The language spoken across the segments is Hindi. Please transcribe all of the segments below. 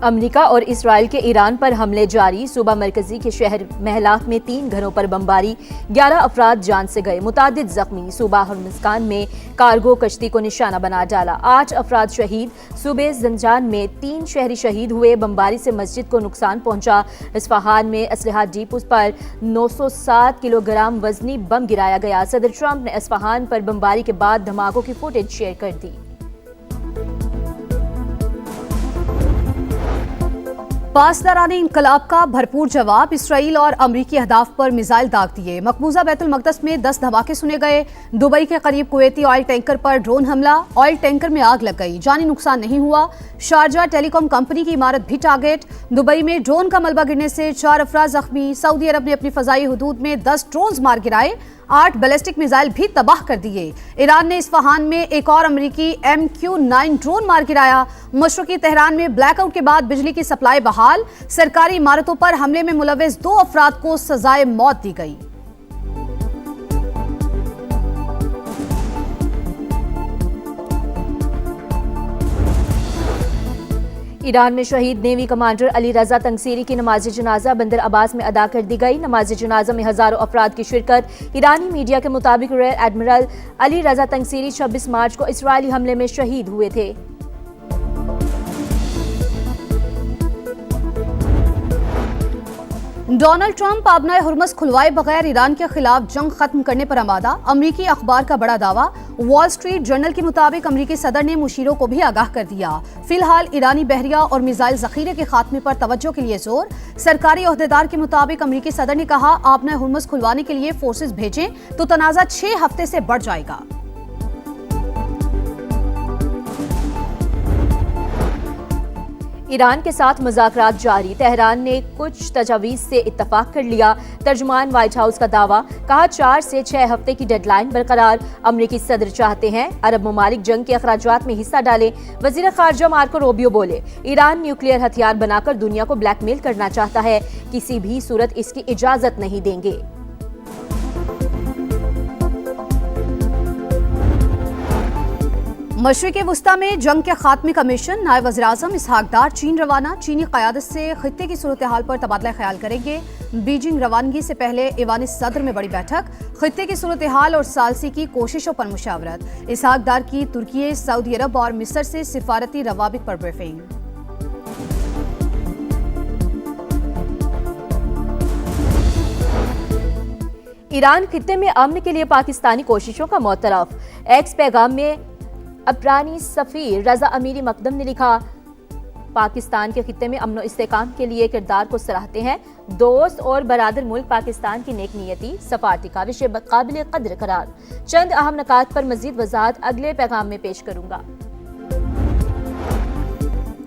अमेरिका और इसराइल के ईरान पर हमले जारी। सूबा मरकजी के शहर महलात में 3 घरों पर बमबारी, 11 अफराद जान से गए, मुतादिद जख्मी। सूबा हर्मुज़गान में कार्गो कश्ती को निशाना बना डाला, 8 अफराद शहीद। सूबे ज़ंजान में 3 शहरी शहीद हुए, बमबारी से मस्जिद को नुकसान पहुंचा। इस्फहान में असलहा डिपो पर 907 किलोग्राम वजनी बम गिराया गया। सदर ट्रंप ने इस्फहान पर बमबारी के बाद धमाकों की फुटेज शेयर कर दी। पासदाराने इनकलाब का भरपूर जवाब, इसराइल और अमरीकी अहदाफ पर मिसाइल दाग दिए। मकबूजा बैतुल मक़दस में 10 धमाके सुने गए। दुबई के करीब कुवैती ऑयल टैंकर पर ड्रोन हमला, ऑयल टैंकर में आग लग गई, जानी नुकसान नहीं हुआ। शारजा टेलीकॉम कंपनी की इमारत भी टारगेट। दुबई में ड्रोन का मलबा गिरने से 4 अफराद जख्मी। सऊदी अरब ने अपनी फजाई हुदूद में 10 ड्रोन मार गिराए, 8 बैलिस्टिक मिसाइल भी तबाह कर दिए। ईरान ने इस्फहान में एक और अमरीकी MQ-9 ड्रोन मार गिराया। मशरक़ी तेहरान में ब्लैकआउट के बाद बिजली की सप्लाई बहाल। सरकारी इमारतों पर हमले में मुलविस 2 अफराद को सजाए मौत दी गई। ईरान में शहीद नेवी कमांडर अली रजा तंगसीरी की नमाज जनाजा बंदर अब्बास में अदा कर दी गई। नमाज जनाजा में हजारों अफराद की शिरकत। ईरानी मीडिया के मुताबिक रियर एडमिरल अली रजा तंगसीरी 26 मार्च को इसराइली हमले में शहीद हुए थे। डोनाल्ड ट्रंप आबनाए हुर्मुज़ खुलवाए बगैर ईरान के खिलाफ जंग खत्म करने पर आमादा। अमरीकी अखबार का बड़ा दावा। वॉल स्ट्रीट जर्नल के मुताबिक अमरीकी सदर ने मुशीरों को भी आगाह कर दिया। फिलहाल ईरानी बहरिया और मिसाइल जखीरे के खात्मे पर तवज्जो के लिए जोर। सरकारी ओहदेदार के मुताबिक अमरीकी सदर ने कहा, आबनाए हुर्मुज़ खुलवाने के लिए फोर्सेस भेजें तो तनाज़ा 6 हफ्ते से बढ़ जाएगा। ईरान के साथ मुज़ाकरात जारी। तेहरान ने कुछ तजावीज़ से इत्तफाक कर लिया। तर्जुमान व्हाइट हाउस का दावा, कहा 4 से 6 हफ्ते की डेडलाइन बरकरार। अमरीकी सदर चाहते हैं अरब ममालिक जंग के अखराजात में हिस्सा डालें। वज़ीर ख़ारजा मार्को रूबियो बोले, ईरान न्यूक्लियर हथियार बनाकर दुनिया को ब्लैकमेल करना चाहता है, किसी भी सूरत इसकी इजाज़त नहीं देंगे। मशरिक़ वुस्ता में जंग के खात्मे का मिशन। नायब वज़ीर-ए-आज़म इसहाक डार चीन रवाना। चीनी क़यादत से खित्ते की सूरत हाल पर तबादला ख्याल करेंगे। बीजिंग रवानगी से पहले ईवानी सदर में बड़ी बैठक। खित्ते की सूरत हाल और सालसी की कोशिशों पर मुशावरत। इसहाक डार की तुर्की, सऊदी अरब और मिस्र से सिफारती रवाबित पर ब्रीफिंग। ईरान खित्ते में अमन के लिए पाकिस्तानी कोशिशों का मोतरफ। एक्स पैगाम में अपरानी सफीर रजा अमीरी मकदम ने लिखा, पाकिस्तान के खित्ते में अमन इस्तेकाम के लिए किरदार को सराहते हैं। दोस्त और बरादर मुल्क पाकिस्तान की नेक नियति सफारती काविश काबिल कदर करार। चंद अहम नकात पर मजीद वजाहत अगले पैगाम में पेश करूंगा।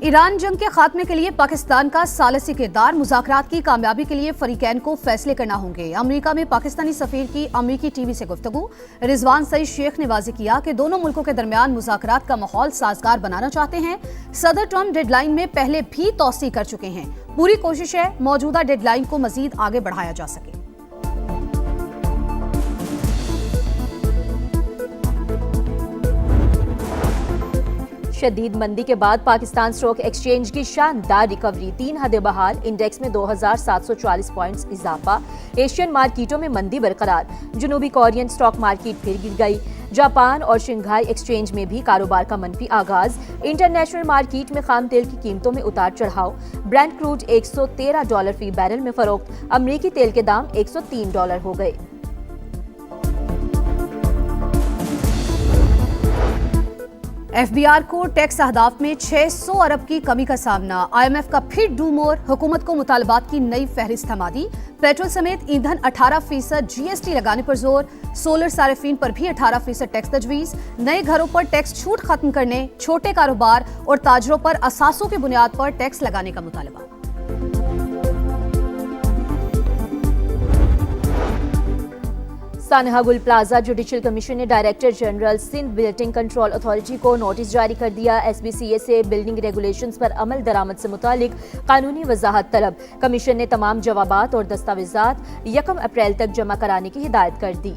ईरान जंग के खात्मे के लिए पाकिस्तान का सालसी किरदार। मुज़ाकरात की कामयाबी के लिए फरीकैन को फैसले करना होंगे। अमेरिका में पाकिस्तानी सफीर की अमेरिकी टीवी से गुफ्तगू। रिजवान सईद शेख ने वाज़ेह किया कि दोनों मुल्कों के दरमियान मुज़ाकरात का माहौल साजगार बनाना चाहते हैं। सदर ट्रंप डेडलाइन में पहले भी तौसीह कर चुके हैं। पूरी कोशिश है मौजूदा डेडलाइन को मजीद आगे बढ़ाया जा सके। शदीद मंदी के बाद पाकिस्तान स्टॉक एक्सचेंज की शानदार रिकवरी। 3 हदें बहाल, इंडेक्स में 2740 पॉइंट्स इजाफा। एशियन मार्केटों में मंदी बरकरार। जनूबी कोरियन स्टॉक मार्केट फिर गिर गई। जापान और शंघाई एक्सचेंज में भी कारोबार का मनफी आगाज। इंटरनेशनल मार्केट में खाम तेल की कीमतों में उतार चढ़ाव। ब्रेंट क्रूड $113 फी बैरल में फरोख्त। अमरीकी तेल के दाम $103 हो गए। FBR को टैक्स अहदाफ में 600 अरब की कमी का सामना। IMF का फिर डू मोर। हुकूमत को मुतालबात की नई फहरिस्त थमा दी। पेट्रोल समेत ईंधन 18% GST लगाने पर जोर। सोलर सारिफीन पर भी 18% टैक्स तजवीज़। नए घरों पर टैक्स छूट खत्म करने, छोटे कारोबार और ताजरों पर असासों की बुनियाद पर टैक्स लगाने का मुतालबा। सानहा गुल प्लाजा जुडिशल कमीशन ने director general Sindh building control authority को नोटिस जारी कर दिया। SBCA से बिल्डिंग रेगुलेशंस पर अमल दरामद से मुतालिक कानूनी वजाहत तलब। कमीशन ने तमाम जवाबात और दस्तावेजात 1 अप्रैल तक जमा कराने की हिदायत कर दी।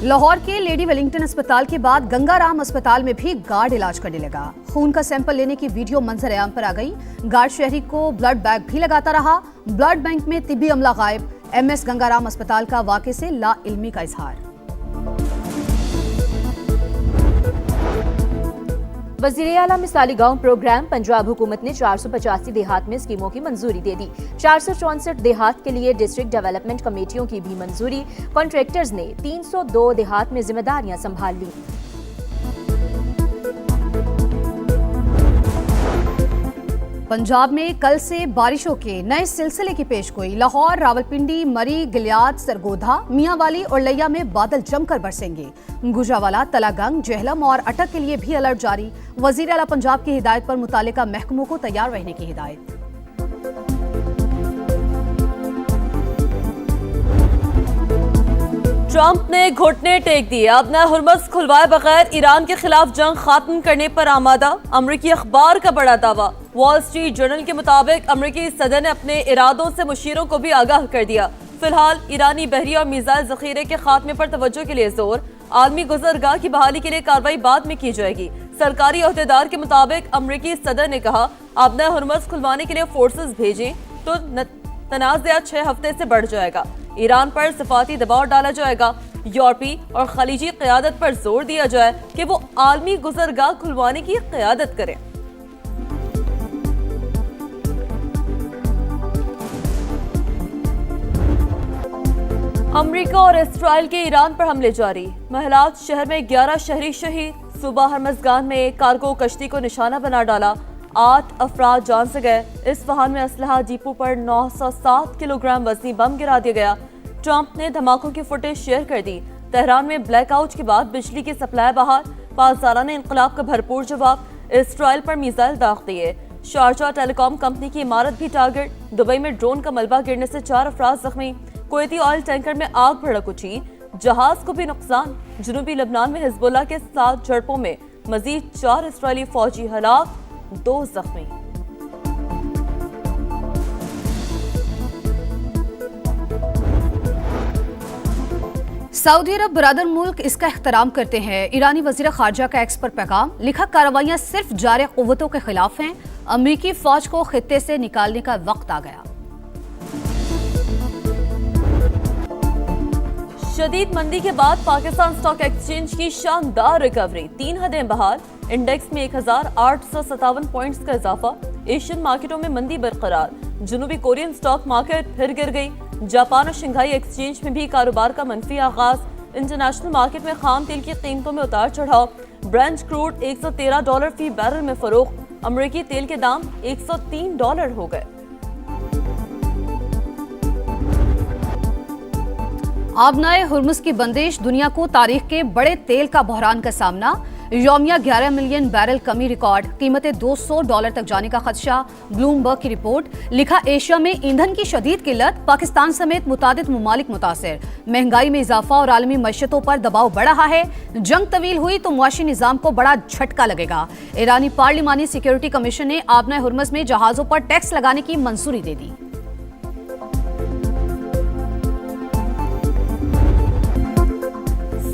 लाहौर के लेडी वेलिंगटन अस्पताल के बाद गंगाराम अस्पताल में भी गार्ड इलाज करने लगा। खून का सैंपल लेने की वीडियो मंजर-ए-आम पर आ गई। गार्ड शहरी को ब्लड बैंक भी लगाता रहा। ब्लड बैंक में तिब्बी अमला गायब। एमएस गंगाराम अस्पताल का वाकई से लाइल्मी का इजहार। वज़ीर आला मिसाली गांव प्रोग्राम पंजाब हुकूमत ने 485 देहात में स्कीमों की मंजूरी दे दी। 464 देहात के लिए डिस्ट्रिक्ट डेवलपमेंट कमेटियों की भी मंजूरी। कॉन्ट्रैक्टर्स ने 302 देहात में जिम्मेदारियां संभाल ली। पंजाब में कल से बारिशों के नए सिलसिले की पेशगोई। लाहौर, रावलपिंडी, मरी, गिलियाद, सरगोधा, मियांवाली और लिया में बादल जमकर बरसेंगे। गुजरावाला, तलागंग, जेहलम और अटक के लिए भी अलर्ट जारी। वजीर आला पंजाब की हिदायत पर मुतालिका महकमों को तैयार रहने की हिदायत। ट्रंप ने घुटने टेक दिए। अपना हुर्मस खुलवाए बगैर ईरान के खिलाफ जंग खत्म करने पर आमादा। अमरीकी अखबार का बड़ा दावा। वॉल स्ट्रीट जर्नल के मुताबिक अमरीकी सदर ने अपने इरादों से मुशीरों को भी आगाह कर दिया। फिलहाल ईरानी बहरी और मिसाइल जखीरे के खात्मे पर तवज्जो के लिए जोर। आलमी गुजरगाह की बहाली के लिए कार्रवाई बाद में की जाएगी। सरकारी अहदेदार के मुताबिक अमरीकी सदर ने कहा, अपना हुर्मस खुलवाने के लिए फोर्सेस भेजें तो तनाज़ा 6 हफ्ते से बढ़ जाएगा। ईरान पर सिफाती दबाव डाला जाएगा। यूरोपी और खलीजी क़यादत पर जोर दिया जाए कि वो आलमी गुजरगाह खुलवाने की क़यादत करें। अमरीका और इसराइल के ईरान पर हमले जारी। महलात शहर में 11 शहरी शहीद। सूबा हरमज़गान में कार्गो कश्ती को निशाना बना डाला। 8 अफराद जान से गए। इस्फहान में असलहा डिपो पर 907 किलोग्राम वजनी बम गिरा दिया गया। ट्रंप ने धमाकों की फुटेज शेयर कर दी। तेहरान में ब्लैकआउट के बाद बिजली की सप्लाई बहाल। पासदाराना इनकलाब का भरपूर जवाब। इसराइल पर मिसाइल दाग दिए। शारजा टेलीकॉम कंपनी की इमारत भी टारगेट। दुबई में ड्रोन का मलबा गिरने से 4 अफराद जख्मी। कुवैती ऑयल टैंकर में आग भड़क उठी। जहाज को भी नुकसान। जनूबी लबनान में हिजबुल्लाह के साथ झड़पों में मजीद 4 इसराइली फौजी हलाक, 2 जख्मी। सऊदी अरब बरादर मुल्क इसका एहतराम करते हैं। ईरानी वजीर खारजा का एक्स पर पैगाम। लिखा, कार्रवाइयां सिर्फ जारे कुव्वतों के खिलाफ हैं। अमरीकी फौज को खित्ते से निकालने का वक्त आ गया। शदीद मंदी के बाद पाकिस्तान स्टॉक एक्सचेंज की शानदार रिकवरी। 3 हदें बहाल। इंडेक्स में 1857 पॉइंट्स का इजाफा। एशियन मार्केटों में मंदी बरकरार। जनूबी कोरियन स्टॉक मार्केट फिर गिर गई। जापान और शंघाई एक्सचेंज में भी कारोबार का मनफी आगाज। इंटरनेशनल मार्केट में खाम तेल की कीमतों में उतार चढ़ाव। ब्रेंट क्रूड $113 फी बैरल में फरोख्त। अमरीकी तेल के दाम $103 हो गए। आबनाए हुर्मुज की बंदिश। दुनिया को तारीख के बड़े तेल का बहरान का सामना। यौमिया 11 मिलियन बैरल कमी रिकॉर्ड। कीमतें $200 तक जाने का खदशा। ब्लूमबर्ग की रिपोर्ट। लिखा, एशिया में ईंधन की शदीद किल्लत। पाकिस्तान समेत मुतादिद मुमालिक मुतासिर। महंगाई में इजाफा और आलमी मईशतों पर दबाव बढ़ रहा है। जंग तवील हुई तो मुआशी निजाम को बड़ा झटका लगेगा। ईरानी पार्लिमानी सिक्योरिटी कमीशन ने आबनाए हुर्मुज में जहाजों पर टैक्स लगाने की मंजूरी दे दी।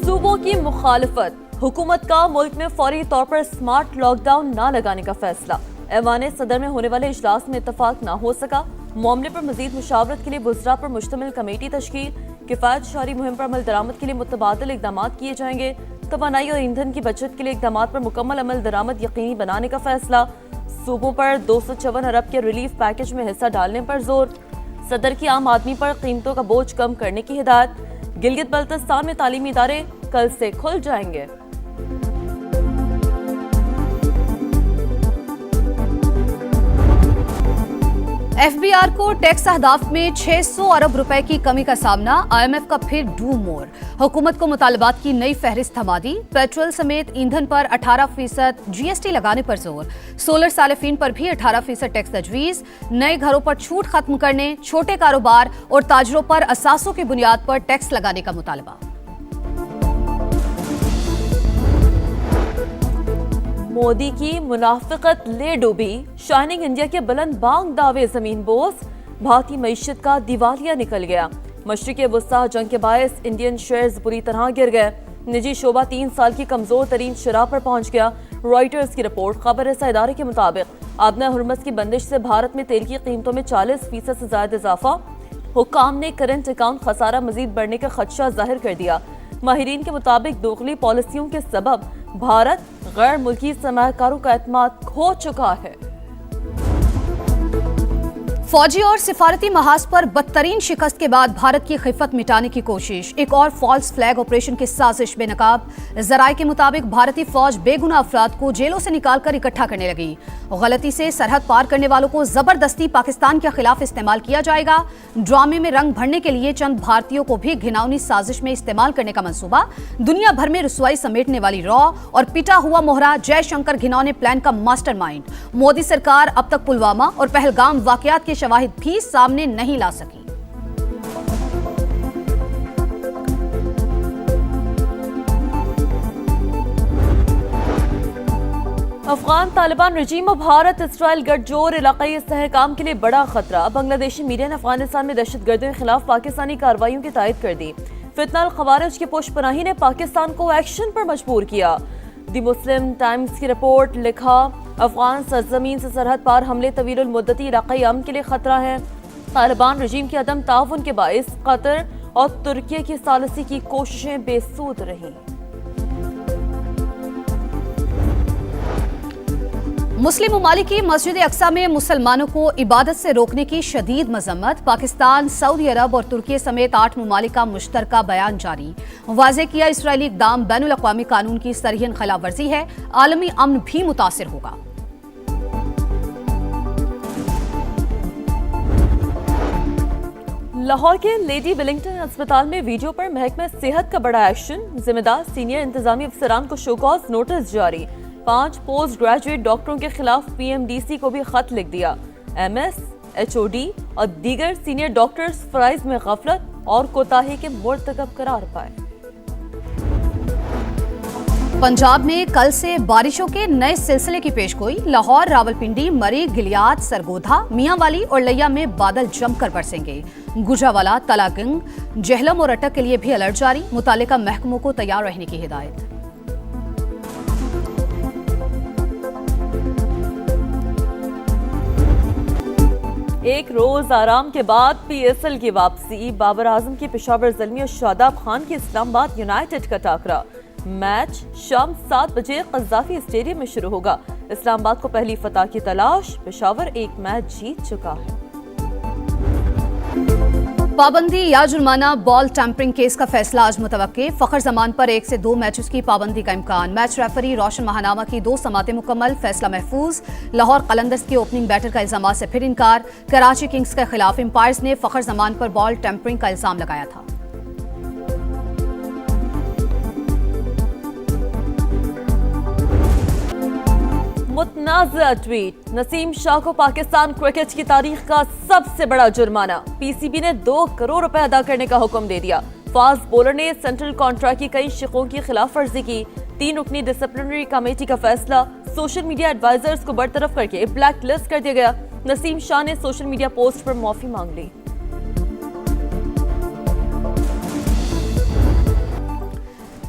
सूबों की मुखालफत। हुकूमत का मुल्क में फौरी तौर पर स्मार्ट लॉकडाउन न लगाने का फैसला। ऐवान सदर में होने वाले इजलास में इत्तफाक न हो सका। मामले पर मजीद मुशावरत के लिए वज़रा पर मुश्तमिल कमेटी तश्कील। किफ़ायत जारी मुहिम पर अमल दरामद के लिए मुतबादिल इक़दाम किए जाएंगे। तवानाई और ईंधन की बचत के लिए इक़दाम पर मुकम्मल अमल दरामद यकीनी बनाने का फैसला। सूबों पर 254 अरब के रिलीफ पैकेज में हिस्सा डालने पर जोर। सदर की आम आदमी पर कीमतों का बोझ कम करने की हिदायत। गिलगित बल्तिस्तान में तालीमी इदारे कल से खुल जाएंगे। एफबीआर को टैक्स अहदाफ में 600 अरब रुपए की कमी का सामना। IMF का फिर डू मोर। हुकूमत को मुतालबात की नई फहरिस्त थमा दी। पेट्रोल समेत ईंधन पर 18% GST लगाने पर जोर। सोलर सालिफीन पर भी 18% टैक्स तजवीज। नए घरों पर छूट खत्म करने, छोटे कारोबार और ताजरों पर असासों की बुनियाद पर टैक्स लगाने का मुतालबा। मोदी की मुनाफिकत ले डूबी। शाइनिंग इंडिया के बुलंद बांग दावे जमीन बोस। भारतीय मईशत का दिवालिया निकल गया। मशरिक़ वुस्ता जंग के बायस इंडियन शेयर्स बुरी तरह गिर गए। निजी शोबा 3 साल की कमजोर तरीन शराह पर पहुंच गया। रॉयटर्स की रिपोर्ट। खबर रसा इदारे के मुताबिक आबना हुर्मस की बंदिश से भारत में तेल की कीमतों में 40% से ज्यादा इजाफा। हुक्काम ने करंट अकाउंट खसारा मजीद बढ़ने का खदशा जाहिर कर दिया। माहिरीन के मुताबिक दोगली पॉलिसियों के सबब भारत गैर मुल्की सरमायाकारों का एतमाद खो चुका है। फौजी और सिफारती महाज पर बदतरीन शिकस्त के बाद भारत की खिफत मिटाने की कोशिश। एक और फॉल्स फ्लैग ऑपरेशन की साजिश बेनकाब। जराये के मुताबिक भारतीय फौज बेगुनाह अफराद को जेलों से निकालकर इकट्ठा करने लगी। गलती से सरहद पार करने वालों को जबरदस्ती पाकिस्तान के खिलाफ इस्तेमाल किया जाएगा। ड्रामे में रंग भरने के लिए चंद भारतीयों को भी घिनौनी साजिश में इस्तेमाल करने का मंसूबा। दुनिया भर में रुसवाई समेटने वाली रॉ और पिटा हुआ मोहरा जयशंकर घिनौने प्लान का मास्टरमाइंड। मोदी सरकार अब तक पुलवामा और पहलगाम वाकयात के शवाहिद भी सामने नहीं ला सकी। अफगान तालिबान रजीम और भारत इसराइल गठजोड़ इलाकाई इस्तेहकाम के लिए बड़ा खतरा। बांग्लादेशी मीडिया ने अफगानिस्तान में दहशतगर्दियों के खिलाफ पाकिस्तानी कार्रवाइयों की तायद कर दी। फितना खवारिज की पुष्पनाही ने पाकिस्तान को एक्शन पर मजबूर किया। दी मुस्लिम टाइम्स की रिपोर्ट। लिखा, अफगान सरजमीन से सरहद पार हमले तवील मुद्दती इलाकाई अमन के लिए खतरा है। तालिबान रजीम की अदम ताउन के बाइस कतर और तुर्की की सालिसी की कोशिशें बेसूद रहीं। मुस्लिम ममालिक की मस्जिद अक्सा में मुसलमानों को इबादत से रोकने की शदीद मजम्मत। पाकिस्तान, सऊदी अरब और तुर्की समेत 8 ममालिक का मुश्तरका बयान जारी। वाज़ेह किया, इसराइली इक़दाम बैनुल अक़वामी कानून की सरहीन खिलाफ वर्जी है। आलमी अमन भी मुतासिर होगा। लाहौर के लेडी विलिंगटन अस्पताल में वीडियो पर महकमे सेहत का बड़ा एक्शन। जिम्मेदार सीनियर इंतजामी अफसरान को शोकॉज नोटिस जारी। 5 पोस्ट ग्रेजुएट डॉक्टरों के खिलाफ PMDC को भी खत लिख दिया। MS, HOD और दीगर सीनियर डॉक्टर्स फराइज में गफलत और कोताही के मुर्तकब करार पाए। पंजाब में कल से बारिशों के नए सिलसिले की पेशगोई। लाहौर, रावलपिंडी, मरी, गिलियात, सरगोधा, मियांवाली और लिया में बादल जमकर बरसेंगे। गुजरावाला, तलागंग, जहलम और अटक के लिए भी अलर्ट जारी। मुतालिका महकमों को तैयार रहने की हिदायत। एक रोज आराम के बाद PSL की वापसी। बाबर आजम की पेशावर ज़ल्मी और शादाब खान की इस्लामाबाद यूनाइटेड का टाकरा। मैच शाम 7 बजे कज़ाफी स्टेडियम में शुरू होगा। इस्लामाबाद को पहली फतह की तलाश। पेशावर एक मैच जीत चुका है। पाबंदी या जुर्माना बॉल टैंपरिंग केस का फैसला आज मुतवक्के। फखर जमान पर 1 से 2 मैचेस की पाबंदी का इम्कान। मैच रेफरी रोशन महानामा की 2 समातें मुकम्मल। फैसला महफूज। लाहौर कलंदर्स के ओपनिंग बैटर का इल्जामात से फिर इनकार। कराची किंग्स के खिलाफ एम्पायर्स ने फखर जमान पर बॉल टैंपरिंग का इल्जाम लगाया था। मुतनाज़ा ट्वीट। नसीम शाह को पाकिस्तान क्रिकेट की तारीख का सबसे बड़ा जुर्माना। PCB ने 2 करोड़ रुपए अदा करने का हुक्म दे दिया। फास्ट बॉलर ने सेंट्रल कॉन्ट्रैक्ट की कई शिकों की खिलाफ वर्जी की। 3 रुकनी डिसिप्लिनरी कमेटी का फैसला। सोशल मीडिया एडवाइजर्स को बरतरफ करके ब्लैक लिस्ट कर दिया गया। नसीम शाह ने सोशल मीडिया पोस्ट पर माफी मांग ली।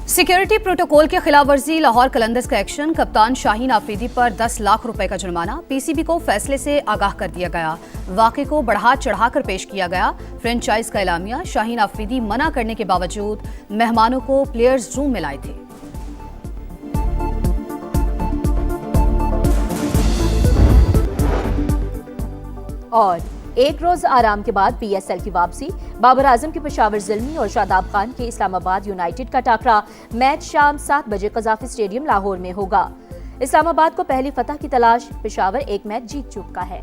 सिक्योरिटी प्रोटोकॉल के खिलाफ वर्जी। लाहौर कलंदर्स का एक्शन। कप्तान शाहीन आफरीदी पर 10 लाख रुपए का जुर्माना। PCB को फैसले से आगाह कर दिया गया। वाक़े को बढ़ा चढ़ाकर पेश किया गया। फ्रेंचाइज का एलामिया। शाहीन आफरीदी मना करने के बावजूद मेहमानों को प्लेयर्स रूम में लाए थे। और एक रोज आराम के बाद PSL की वापसी। बाबर आजम की पेशावर ज़ल्मी और शादाब खान के इस्लामाबाद यूनाइटेड का टाकरा। मैच शाम 7 बजे कज़ाफी स्टेडियम लाहौर में होगा। इस्लामाबाद को पहली फतह की तलाश। पेशावर एक मैच जीत चुका है।